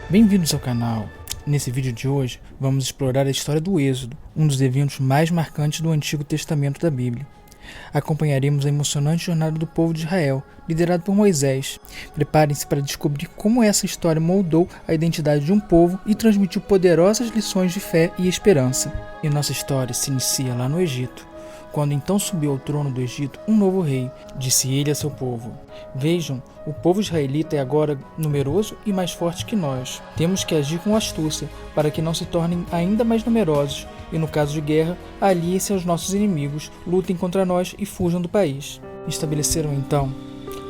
Bem-vindos ao canal. Nesse vídeo de hoje, vamos explorar a história do Êxodo, um dos eventos mais marcantes do Antigo Testamento da Bíblia. Acompanharemos a emocionante jornada do povo de Israel, liderado por Moisés. Preparem-se para descobrir como essa história moldou a identidade de um povo e transmitiu poderosas lições de fé e esperança. E nossa história se inicia lá no Egito. Quando então subiu ao trono do Egito um novo rei, disse ele a seu povo: Vejam, o povo israelita é agora numeroso e mais forte que nós. Temos que agir com astúcia, para que não se tornem ainda mais numerosos, e no caso de guerra, aliem-se aos nossos inimigos, lutem contra nós e fujam do país. Estabeleceram então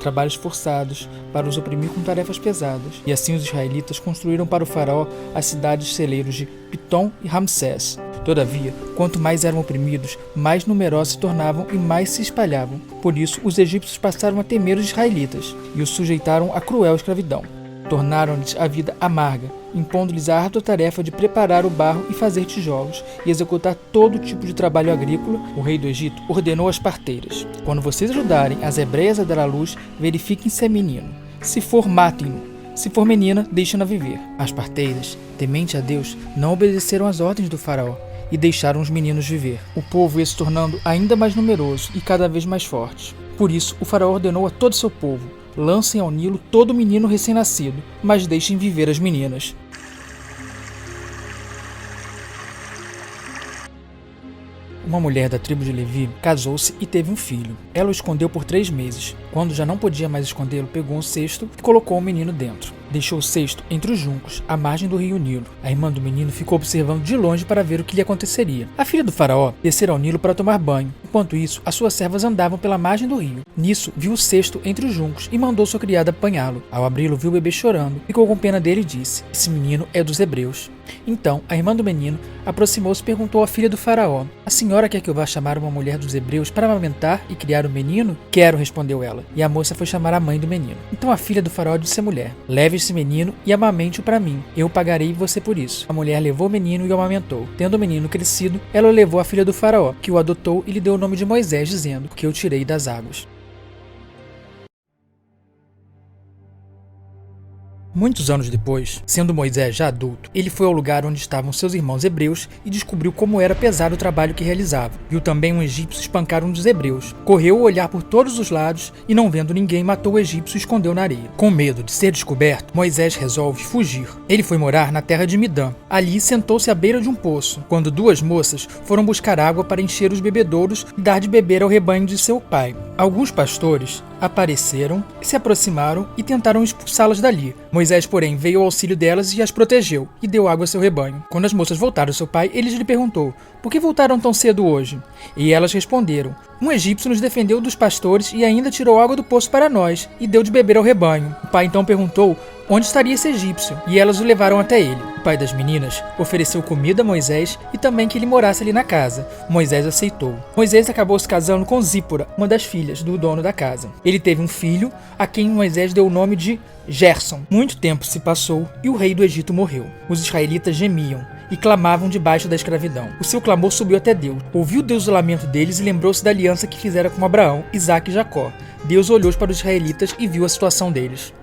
trabalhos forçados para os oprimir com tarefas pesadas, e assim os israelitas construíram para o faraó as cidades celeiros de Pitom e Ramsés. Todavia, quanto mais eram oprimidos, mais numerosos se tornavam e mais se espalhavam. Por isso, os egípcios passaram a temer os israelitas e os sujeitaram à cruel escravidão. Tornaram-lhes a vida amarga, impondo-lhes a árdua tarefa de preparar o barro e fazer tijolos e executar todo tipo de trabalho agrícola. O rei do Egito ordenou às parteiras: Quando vocês ajudarem as hebreias a dar à luz, verifiquem se é menino. Se for, matem-no. Se for menina, deixem-na viver. As parteiras, temente a Deus, não obedeceram às ordens do faraó e deixaram os meninos viver. O povo ia se tornando ainda mais numeroso e cada vez mais forte. Por isso, o faraó ordenou a todo seu povo: lancem ao Nilo todo menino recém-nascido, mas deixem viver as meninas. Uma mulher da tribo de Levi casou-se e teve um filho. Ela o escondeu por 3 meses. Quando já não podia mais escondê-lo, pegou um cesto e colocou o menino dentro. Deixou o cesto entre os juncos, à margem do rio Nilo. A irmã do menino ficou observando de longe para ver o que lhe aconteceria. A filha do faraó descera ao Nilo para tomar banho. Enquanto isso, as suas servas andavam pela margem do rio. Nisso, viu o cesto entre os juncos e mandou sua criada apanhá-lo. Ao abri-lo, viu o bebê chorando, ficou com pena dele e disse: Esse menino é dos hebreus. Então, a irmã do menino aproximou-se e perguntou à filha do faraó: A senhora quer que eu vá chamar uma mulher dos hebreus para amamentar e criar o menino? Quero, respondeu ela. E a moça foi chamar a mãe do menino. Então a filha do faraó disse à mulher: Leve esse menino e amamente-o para mim. Eu pagarei você por isso. A mulher levou o menino e o amamentou. Tendo o menino crescido, ela o levou à filha do faraó, que o adotou e lhe deu o nome de Moisés, dizendo: Que eu tirei das águas. Muitos anos depois, sendo Moisés já adulto, ele foi ao lugar onde estavam seus irmãos hebreus e descobriu como era pesado o trabalho que realizava. Viu também um egípcio espancar um dos hebreus. Correu a olhar por todos os lados e, não vendo ninguém, matou o egípcio e escondeu na areia. Com medo de ser descoberto, Moisés resolve fugir. Ele foi morar na terra de Midã. Ali sentou-se à beira de um poço, quando 2 moças foram buscar água para encher os bebedouros e dar de beber ao rebanho de seu pai. Alguns pastores apareceram, se aproximaram e tentaram expulsá-las dali. Moisés, porém, veio ao auxílio delas e as protegeu, e deu água a seu rebanho. Quando as moças voltaram ao seu pai, ele lhe perguntou: Por que voltaram tão cedo hoje? E elas responderam: Um egípcio nos defendeu dos pastores e ainda tirou água do poço para nós, e deu de beber ao rebanho. O pai então perguntou onde estaria esse egípcio, e elas o levaram até ele. O pai das meninas ofereceu comida a Moisés e também que ele morasse ali na casa. Moisés aceitou. Moisés acabou se casando com Zípora, uma das filhas do dono da casa. Ele teve um filho, a quem Moisés deu o nome de Gerson. Muito tempo se passou e o rei do Egito morreu. Os israelitas gemiam e clamavam debaixo da escravidão. O seu clamor subiu até Deus. Ouviu Deus o lamento deles e lembrou-se da aliança que fizera com Abraão, Isaque e Jacó. Deus olhou para os israelitas e viu a situação deles.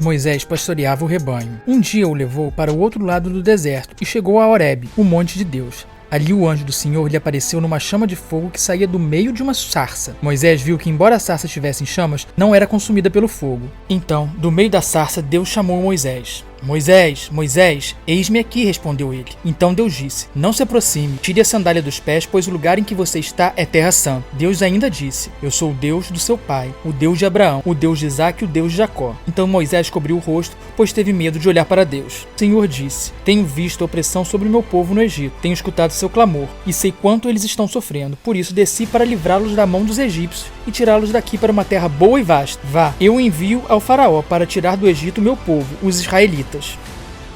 Moisés pastoreava o rebanho. Um dia o levou para o outro lado do deserto e chegou a Horebe, o monte de Deus. Ali o anjo do Senhor lhe apareceu numa chama de fogo que saía do meio de uma sarça. Moisés viu que, embora a sarça estivesse em chamas, não era consumida pelo fogo. Então, do meio da sarça, Deus chamou Moisés. Moisés, Moisés, eis-me aqui, respondeu ele. Então Deus disse: Não se aproxime, tire a sandália dos pés, pois o lugar em que você está é terra santa. Deus ainda disse: Eu sou o Deus do seu pai, o Deus de Abraão, o Deus de Isaque e o Deus de Jacó. Então Moisés cobriu o rosto, pois teve medo de olhar para Deus. O Senhor disse: Tenho visto a opressão sobre o meu povo no Egito, tenho escutado seu clamor, e sei quanto eles estão sofrendo. Por isso desci para livrá-los da mão dos egípcios e tirá-los daqui para uma terra boa e vasta. Vá, eu envio ao faraó para tirar do Egito o meu povo, os israelitas.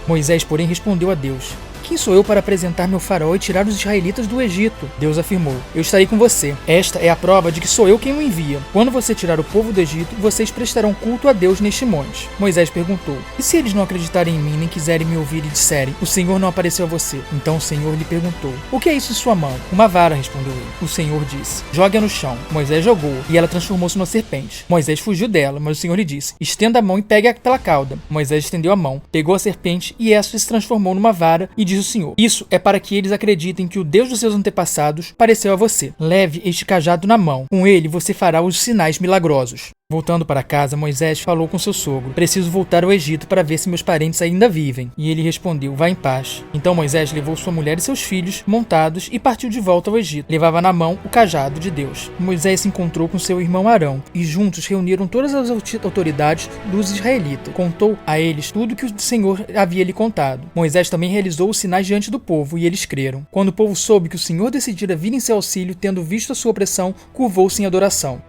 Moisés, porém, respondeu a Deus: quem sou eu para apresentar-me ao faraó e tirar os israelitas do Egito? Deus afirmou: eu estarei com você. Esta é a prova de que sou eu quem o envia. Quando você tirar o povo do Egito, vocês prestarão culto a Deus neste monte. Moisés perguntou: e se eles não acreditarem em mim, nem quiserem me ouvir e disserem: o Senhor não apareceu a você? Então o Senhor lhe perguntou: o que é isso em sua mão? Uma vara, respondeu ele. O Senhor disse: jogue-a no chão. Moisés jogou, e ela transformou-se numa serpente. Moisés fugiu dela, mas o Senhor lhe disse: estenda a mão e pegue-a pela cauda. Moisés estendeu a mão, pegou a serpente, e esta se transformou numa vara, e disse o Senhor: isso é para que eles acreditem que o Deus dos seus antepassados pareceu a você. Leve este cajado na mão. Com ele você fará os sinais milagrosos. Voltando para casa, Moisés falou com seu sogro: preciso voltar ao Egito para ver se meus parentes ainda vivem. E ele respondeu: vá em paz. Então Moisés levou sua mulher e seus filhos montados e partiu de volta ao Egito. Levava na mão o cajado de Deus. Moisés se encontrou com seu irmão Arão e juntos reuniram todas as autoridades dos israelitas. Contou a eles tudo o que o Senhor havia lhe contado. Moisés também realizou os sinais diante do povo e eles creram. Quando o povo soube que o Senhor decidira vir em seu auxílio, tendo visto a sua opressão, curvou-se em adoração.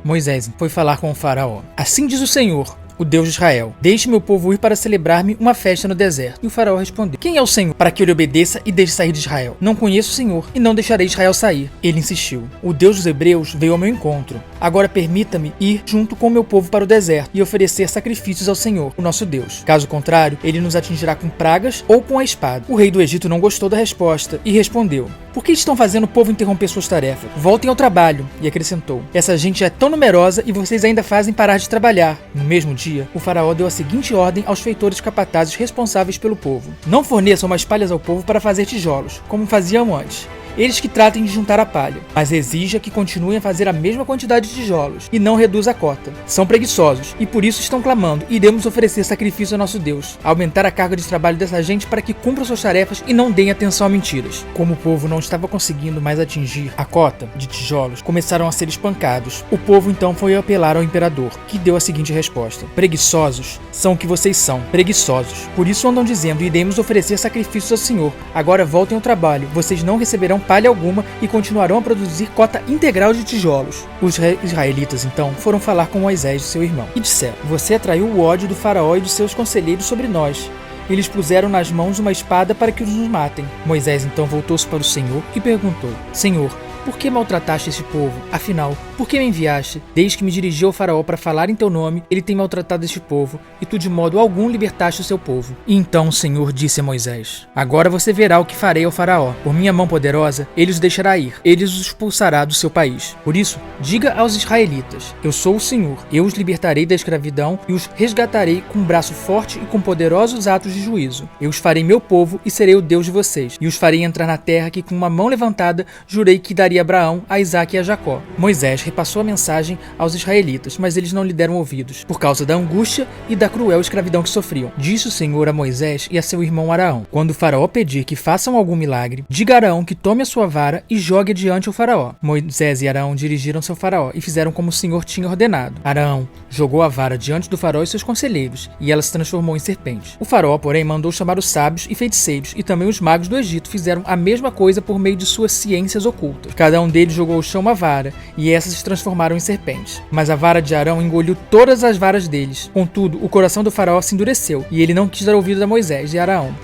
Moisés foi falar com o faraó. Assim diz o Senhor, o Deus de Israel: deixe meu povo ir para celebrar-me uma festa no deserto. E o faraó respondeu: quem é o Senhor para que eu lhe obedeça e deixe sair de Israel? Não conheço o Senhor e não deixarei Israel sair. Ele insistiu: o Deus dos hebreus veio ao meu encontro. Agora permita-me ir junto com o meu povo para o deserto e oferecer sacrifícios ao Senhor, o nosso Deus. Caso contrário, ele nos atingirá com pragas ou com a espada. O rei do Egito não gostou da resposta e respondeu: por que estão fazendo o povo interromper suas tarefas? Voltem ao trabalho. E acrescentou: essa gente é tão numerosa e vocês ainda fazem parar de trabalhar. No mesmo dia, o faraó deu a seguinte ordem aos feitores capatazes responsáveis pelo povo: não forneçam mais palhas ao povo para fazer tijolos, como faziam antes. Eles que tratem de juntar a palha, mas exija que continuem a fazer a mesma quantidade de tijolos e não reduza a cota. São preguiçosos e por isso estão clamando: iremos oferecer sacrifício ao nosso Deus. Aumentar a carga de trabalho dessa gente para que cumpram suas tarefas e não deem atenção a mentiras. Como o povo não estava conseguindo mais atingir a cota de tijolos, começaram a ser espancados. O povo então foi apelar ao imperador, que deu a seguinte resposta: preguiçosos são o que vocês são, preguiçosos. Por isso andam dizendo: iremos oferecer sacrifícios ao Senhor. Agora voltem ao trabalho, vocês não receberão palha alguma e continuarão a produzir cota integral de tijolos. Os israelitas então foram falar com Moisés, seu irmão, e disseram: você atraiu o ódio do faraó e dos seus conselheiros sobre nós. Eles puseram nas mãos uma espada para que nos matem. Moisés então voltou-se para o Senhor e perguntou: Senhor, por que maltrataste este povo? Afinal, por que me enviaste? Desde que me dirigi ao faraó para falar em teu nome, ele tem maltratado este povo, e tu de modo algum libertaste o seu povo. E então o Senhor disse a Moisés: agora você verá o que farei ao faraó. Por minha mão poderosa, ele os deixará ir. Ele os expulsará do seu país. Por isso, diga aos israelitas: eu sou o Senhor. Eu os libertarei da escravidão e os resgatarei com um braço forte e com poderosos atos de juízo. Eu os farei meu povo e serei o Deus de vocês. E os farei entrar na terra que com uma mão levantada jurei que daria a Abraão, a Isaque e a Jacó. Moisés repassou a mensagem aos israelitas, mas eles não lhe deram ouvidos, por causa da angústia e da cruel escravidão que sofriam. Disse o Senhor a Moisés e a seu irmão Arão: quando o faraó pedir que façam algum milagre, diga a Arão que tome a sua vara e jogue adiante ao faraó. Moisés e Arão dirigiram-se ao faraó e fizeram como o Senhor tinha ordenado. Arão jogou a vara diante do faraó e seus conselheiros, e ela se transformou em serpente. O faraó, porém, mandou chamar os sábios e feiticeiros, e também os magos do Egito fizeram a mesma coisa por meio de suas ciências ocultas. Cada um deles jogou ao chão uma vara, e essas se transformaram em serpentes. Mas a vara de Arão engoliu todas as varas deles. Contudo, o coração do faraó se endureceu, e ele não quis dar ouvidos a Moisés e Arão.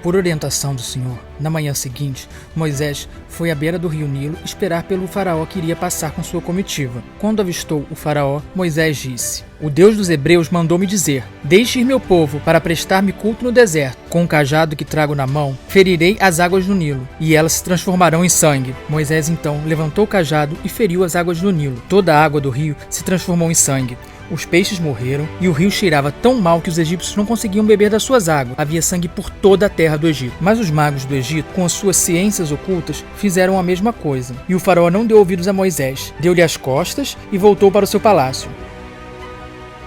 Por orientação do Senhor, na manhã seguinte, Moisés foi à beira do rio Nilo esperar pelo faraó que iria passar com sua comitiva. Quando avistou o faraó, Moisés disse: o Deus dos hebreus mandou-me dizer: deixe ir meu povo para prestar-me culto no deserto. Com o cajado que trago na mão, ferirei as águas do Nilo, e elas se transformarão em sangue. Moisés então levantou o cajado e feriu as águas do Nilo. Toda a água do rio se transformou em sangue. Os peixes morreram e o rio cheirava tão mal que os egípcios não conseguiam beber das suas águas. Havia sangue por toda a terra do Egito. Mas os magos do Egito, com as suas ciências ocultas, fizeram a mesma coisa. E o faraó não deu ouvidos a Moisés, deu-lhe as costas e voltou para o seu palácio.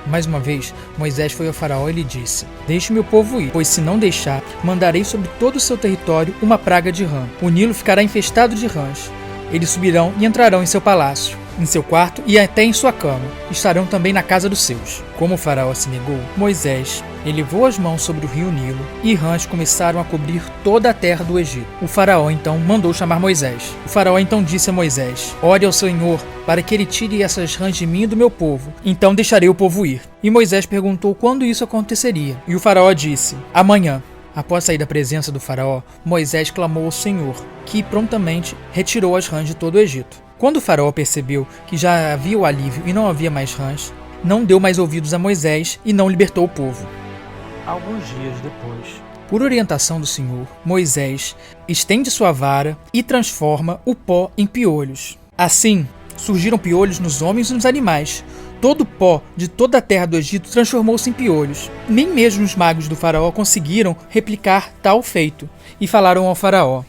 Mais uma vez, Moisés foi ao faraó e lhe disse: deixe meu povo ir, pois se não deixar, mandarei sobre todo o seu território uma praga de rã. O Nilo ficará infestado de rãs. Eles subirão e entrarão em seu palácio, em seu quarto e até em sua cama. Estarão também na casa dos seus. Como o faraó se negou, Moisés elevou as mãos sobre o rio Nilo e rãs começaram a cobrir toda a terra do Egito. O faraó então mandou chamar Moisés. O faraó então disse a Moisés: ore ao Senhor para que ele tire essas rãs de mim e do meu povo. Então deixarei o povo ir. E Moisés perguntou quando isso aconteceria. E o faraó disse: amanhã. Após sair da presença do faraó, Moisés clamou ao Senhor, que prontamente retirou as rãs de todo o Egito. Quando o faraó percebeu que já havia o alívio e não havia mais rãs, não deu mais ouvidos a Moisés e não libertou o povo. Alguns dias depois, por orientação do Senhor, Moisés estende sua vara e transforma o pó em piolhos. Assim, surgiram piolhos nos homens e nos animais. Todo o pó de toda a terra do Egito transformou-se em piolhos. Nem mesmo os magos do faraó conseguiram replicar tal feito, e falaram ao faraó: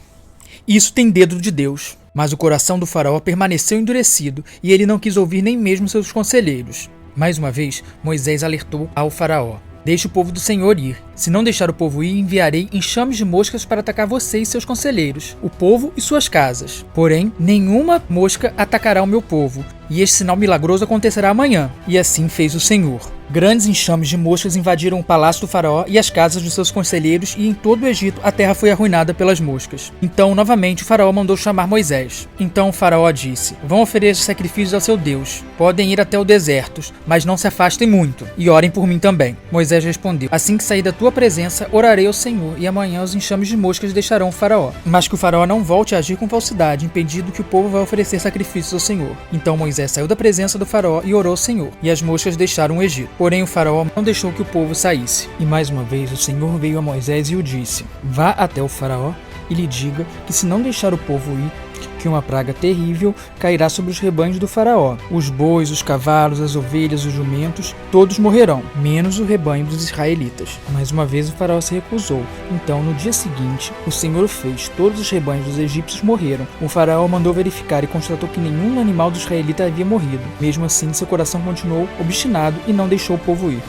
"Isso tem dedo de Deus." Mas o coração do faraó permaneceu endurecido, e ele não quis ouvir nem mesmo seus conselheiros. Mais uma vez, Moisés alertou ao faraó: "Deixe o povo do Senhor ir. Se não deixar o povo ir, enviarei enxames de moscas para atacar você e seus conselheiros, o povo e suas casas. Porém, nenhuma mosca atacará o meu povo, e este sinal milagroso acontecerá amanhã." E assim fez o Senhor. Grandes enxames de moscas invadiram o palácio do faraó e as casas dos seus conselheiros, e em todo o Egito a terra foi arruinada pelas moscas. Então, novamente, o faraó mandou chamar Moisés. Então o faraó disse: "Vão oferecer sacrifícios ao seu Deus. Podem ir até o deserto, mas não se afastem muito, e orem por mim também." Moisés respondeu: "Assim que sair da tua presença, orarei ao Senhor, e amanhã os enxames de moscas deixarão o faraó. Mas que o faraó não volte a agir com falsidade, impedindo que o povo vá oferecer sacrifícios ao Senhor." Então Moisés saiu da presença do faraó e orou ao Senhor, e as moscas deixaram o Egito. Porém o faraó não deixou que o povo saísse. E mais uma vez o Senhor veio a Moisés e o disse: "Vá até o faraó e lhe diga que se não deixar o povo ir, que uma praga terrível cairá sobre os rebanhos do faraó. Os bois, os cavalos, as ovelhas, os jumentos, todos morrerão, menos o rebanho dos israelitas." Mais uma vez o faraó se recusou. Então, no dia seguinte, o Senhor o fez. Todos os rebanhos dos egípcios morreram. O faraó mandou verificar e constatou que nenhum animal dos israelitas havia morrido. Mesmo assim, seu coração continuou obstinado e não deixou o povo ir.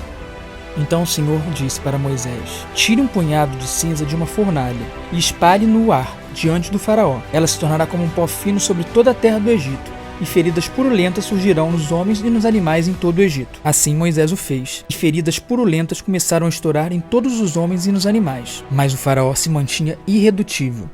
Então o Senhor disse para Moisés: "Tire um punhado de cinza de uma fornalha e espalhe no ar diante do faraó. Ela se tornará como um pó fino sobre toda a terra do Egito, e feridas purulentas surgirão nos homens e nos animais em todo o Egito." Assim Moisés o fez, e feridas purulentas começaram a estourar em todos os homens e nos animais. Mas o faraó se mantinha irredutível.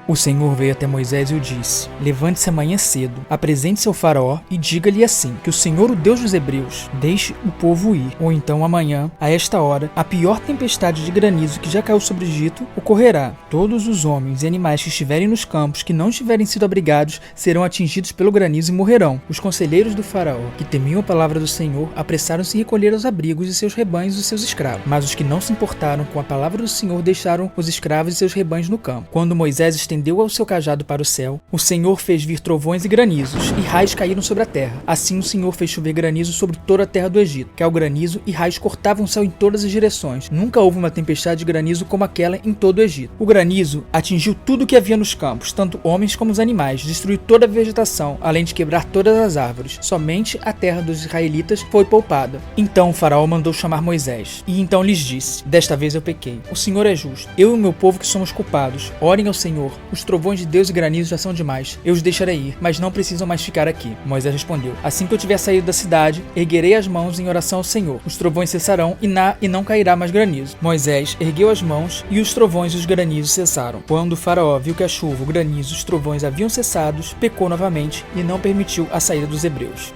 O Senhor veio até Moisés e o disse: "Levante-se amanhã cedo, apresente-se ao faraó e diga-lhe assim, que o Senhor, o Deus dos hebreus, deixe o povo ir. Ou então amanhã, a esta hora, a pior tempestade de granizo que já caiu sobre o Egito ocorrerá. Todos os homens e animais que estiverem nos campos, que não tiverem sido abrigados, serão atingidos pelo granizo e morrerão." Os conselheiros do faraó, que temiam a palavra do Senhor, apressaram-se em recolher aos abrigos de seus rebanhos e seus escravos. Mas os que não se importaram com a palavra do Senhor deixaram os escravos e seus rebanhos no campo. Quando Moisés estendeu o seu cajado para o céu, o Senhor fez vir trovões e granizos, e raios caíram sobre a terra. Assim o Senhor fez chover granizo sobre toda a terra do Egito, que ao granizo e raios cortavam o céu em todas as direções. Nunca houve uma tempestade de granizo como aquela em todo o Egito. O granizo atingiu tudo o que havia nos campos, tanto homens como os animais, destruiu toda a vegetação, além de quebrar todas as árvores. Somente a terra dos israelitas foi poupada. Então o faraó mandou chamar Moisés, e então lhes disse: "Desta vez eu pequei. O Senhor é justo. Eu e o meu povo que somos culpados. Orem ao Senhor. Os trovões de Deus e granizo já são demais. Eu os deixarei ir, mas não precisam mais ficar aqui." Moisés respondeu: "Assim que eu tiver saído da cidade, erguerei as mãos em oração ao Senhor. Os trovões cessarão e não cairá mais granizo." Moisés ergueu as mãos e os trovões e os granizos cessaram. Quando o faraó viu que a chuva, o granizo e os trovões haviam cessado, pecou novamente e não permitiu a saída dos hebreus.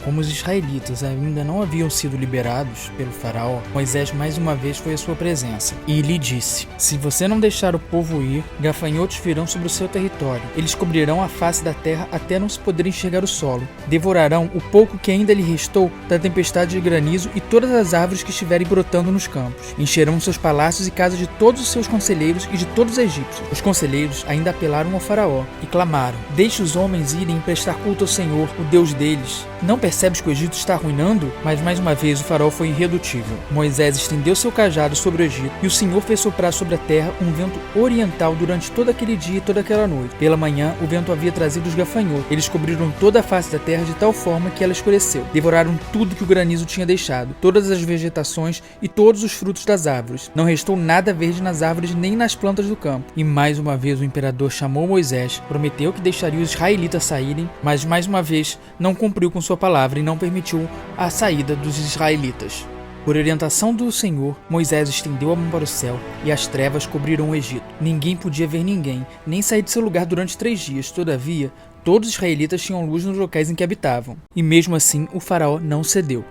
Como os israelitas ainda não haviam sido liberados pelo faraó, Moisés mais uma vez foi à sua presença e lhe disse: "Se você não deixar o povo ir, gafanhotos virão sobre o seu território. Eles cobrirão a face da terra até não se poder enxergar o solo. Devorarão o pouco que ainda lhe restou da tempestade de granizo e todas as árvores que estiverem brotando nos campos. Encherão seus palácios e casas de todos os seus conselheiros e de todos os egípcios." Os conselheiros ainda apelaram ao faraó e clamaram: "Deixe os homens irem prestar culto ao Senhor, o Deus deles. Não percebes que o Egito está arruinando?" Mas mais uma vez o faraó foi irredutível. Moisés estendeu seu cajado sobre o Egito, e o Senhor fez soprar sobre a terra um vento oriental durante todo aquele dia e toda aquela noite. Pela manhã, o vento havia trazido os gafanhotos. Eles cobriram toda a face da terra de tal forma que ela escureceu. Devoraram tudo que o granizo tinha deixado, todas as vegetações e todos os frutos das árvores. Não restou nada verde nas árvores nem nas plantas do campo. E mais uma vez o imperador chamou Moisés, prometeu que deixaria os israelitas saírem, mas mais uma vez não cumpriu com sua palavra e não permitiu a saída dos israelitas. Por orientação do Senhor, Moisés estendeu a mão para o céu e as trevas cobriram o Egito. Ninguém podia ver ninguém, nem sair de seu lugar durante 3 dias. Todavia, todos os israelitas tinham luz nos locais em que habitavam. E mesmo assim, o faraó não cedeu.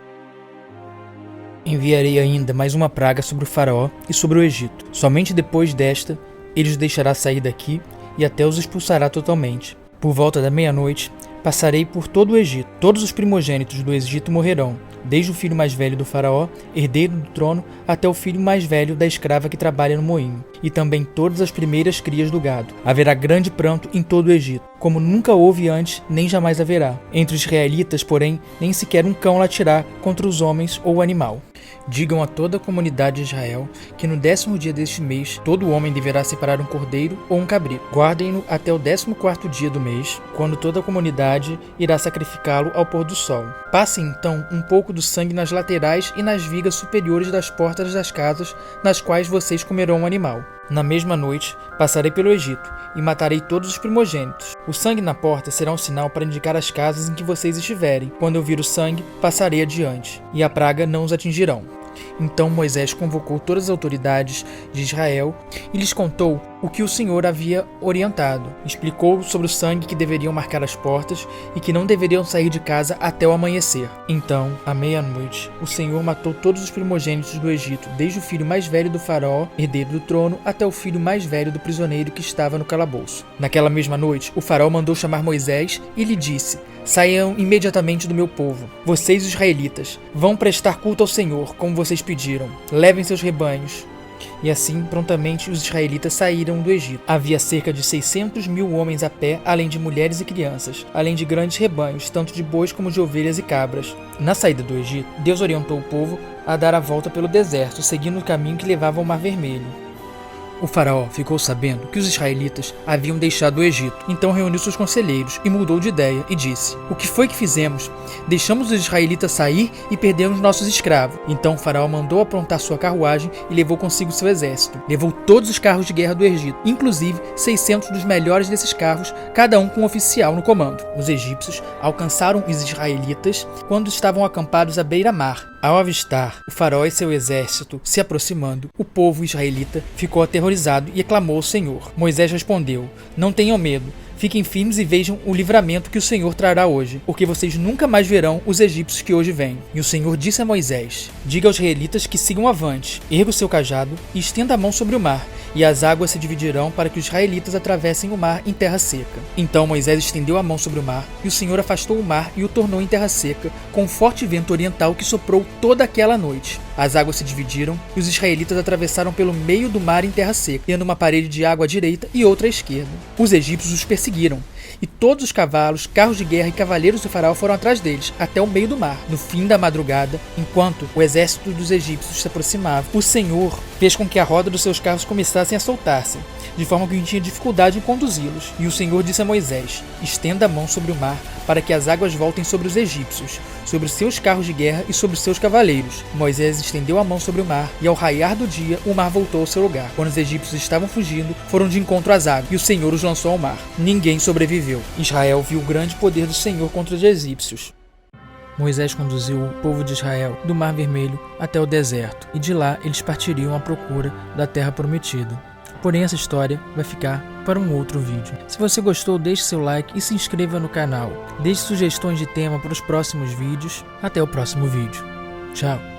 Enviarei ainda mais uma praga sobre o faraó e sobre o Egito. Somente depois desta, ele os deixará sair daqui e até os expulsará totalmente. Por volta da meia-noite, passarei por todo o Egito. Todos os primogênitos do Egito morrerão, desde o filho mais velho do faraó, herdeiro do trono, até o filho mais velho da escrava que trabalha no moinho, e também todas as primeiras crias do gado. Haverá grande pranto em todo o Egito, como nunca houve antes, nem jamais haverá. Entre os israelitas, porém, nem sequer um cão latirá contra os homens ou o animal. Digam a toda a comunidade de Israel que no 10º dia deste mês, todo homem deverá separar um cordeiro ou um cabrito. Guardem-no até o 14º dia do mês, quando toda a comunidade irá sacrificá-lo ao pôr do sol. Passem então um pouco do sangue nas laterais e nas vigas superiores das portas das casas nas quais vocês comerão o animal. Na mesma noite, passarei pelo Egito e matarei todos os primogênitos. O sangue na porta será um sinal para indicar as casas em que vocês estiverem. Quando eu vir o sangue, passarei adiante, e a praga não os atingirão. Então Moisés convocou todas as autoridades de Israel e lhes contou o que o Senhor havia orientado. Explicou sobre o sangue que deveriam marcar as portas e que não deveriam sair de casa até o amanhecer. Então, à meia-noite, o Senhor matou todos os primogênitos do Egito, desde o filho mais velho do faraó, herdeiro do trono, até o filho mais velho do prisioneiro que estava no calabouço. Naquela mesma noite, o faraó mandou chamar Moisés e lhe disse: saiam imediatamente do meu povo. Vocês, israelitas, vão prestar culto ao Senhor, como vocês pediram. Levem seus rebanhos. E assim, prontamente, os israelitas saíram do Egito. Havia cerca de 600.000 homens a pé, além de mulheres e crianças, além de grandes rebanhos, tanto de bois como de ovelhas e cabras. Na saída do Egito, Deus orientou o povo a dar a volta pelo deserto, seguindo o caminho que levava ao Mar Vermelho. O faraó ficou sabendo que os israelitas haviam deixado o Egito, então reuniu seus conselheiros e mudou de ideia e disse: o que foi que fizemos? Deixamos os israelitas sair e perdemos nossos escravos. Então o faraó mandou aprontar sua carruagem e levou consigo seu exército. Levou todos os carros de guerra do Egito, inclusive 600 dos melhores desses carros, cada um com um oficial no comando. Os egípcios alcançaram os israelitas quando estavam acampados à beira-mar. Ao avistar o faraó e seu exército se aproximando, o povo israelita ficou aterrorizado e clamou ao Senhor. Moisés respondeu: não tenham medo. Fiquem firmes e vejam o livramento que o Senhor trará hoje, porque vocês nunca mais verão os egípcios que hoje vêm. E o Senhor disse a Moisés: diga aos israelitas que sigam avante, erga o seu cajado e estenda a mão sobre o mar, e as águas se dividirão para que os israelitas atravessem o mar em terra seca. Então Moisés estendeu a mão sobre o mar, e o Senhor afastou o mar e o tornou em terra seca, com um forte vento oriental que soprou toda aquela noite. As águas se dividiram, e os israelitas atravessaram pelo meio do mar em terra seca, tendo uma parede de água à direita e outra à esquerda. Os egípcios os perseguiram, e todos os cavalos, carros de guerra e cavaleiros do faraó foram atrás deles, até o meio do mar. No fim da madrugada, enquanto o exército dos egípcios se aproximava, o Senhor fez com que a roda dos seus carros começassem a soltar-se, de forma que tinha dificuldade em conduzi-los. E o Senhor disse a Moisés: estenda a mão sobre o mar, para que as águas voltem sobre os egípcios, sobre seus carros de guerra e sobre seus cavaleiros. Moisés estendeu a mão sobre o mar, e ao raiar do dia, o mar voltou ao seu lugar. Quando os egípcios estavam fugindo, foram de encontro às águas, e o Senhor os lançou ao mar. Ninguém sobreviveu. Israel viu o grande poder do Senhor contra os egípcios. Moisés conduziu o povo de Israel do Mar Vermelho até o deserto, e de lá eles partiriam à procura da terra prometida. Porém, essa história vai ficar para um outro vídeo. Se você gostou, deixe seu like e se inscreva no canal. Deixe sugestões de tema para os próximos vídeos. Até o próximo vídeo. Tchau!